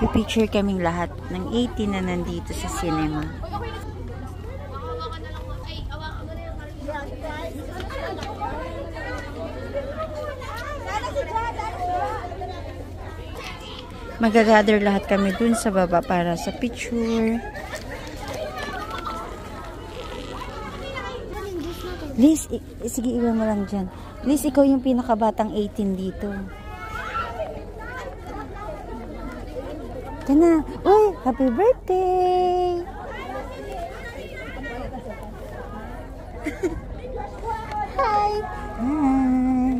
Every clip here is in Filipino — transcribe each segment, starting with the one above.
Pipicture kaming lahat ng 18 na nandito sa cinema. Magagather lahat kami dun sa baba para sa picture. Liz, sige, iwan mo lang dyan. Liz, ikaw yung pinakabatang 18 dito. Ito na. Uy, happy birthday! Hi! Hi!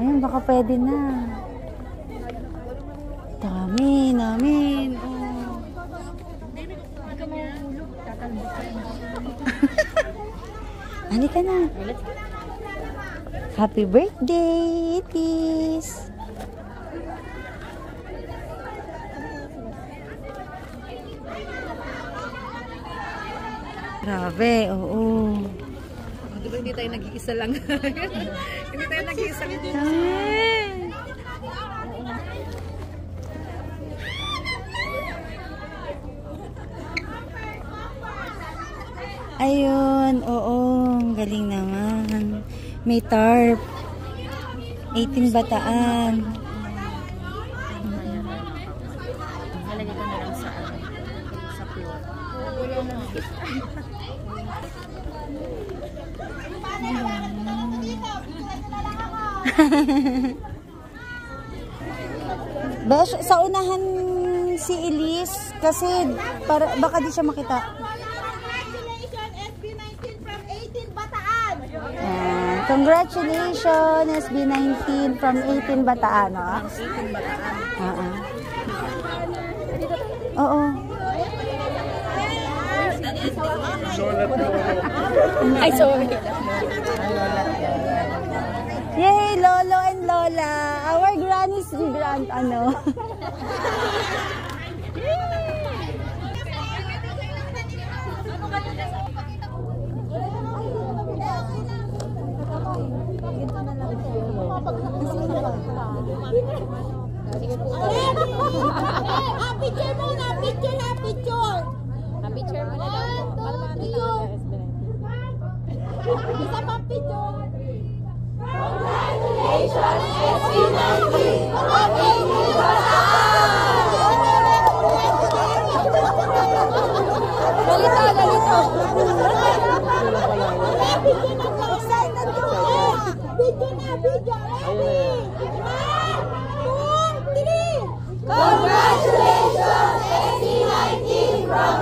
Ayun, baka pwede na. Dami namin. Oh. Halika na. Happy birthday, Itis. Grabe, oo. Diba hindi tayo nag-iisa lang? Hindi tayo nag-iisa lang. Ayun, oo, galing naman. May tarp. 18 bataan. Nalagay ko na lang sa floor. Besh, sa unahan si Elise kasi para baka di siya makita. Congratulations, SB19 from 18 Bataan, no? 18 Bataan. Oo. Ay, sorry. Yay, Lolo and Lola. Our granny's grand, ano? Picture muna, picture na, picture. Picture mo na daw. Isa pang picture. Congratulations, SB19! Galito. Excited ko. Video na, video. Ready? 1, 2, 3. Congratulations, SB19 from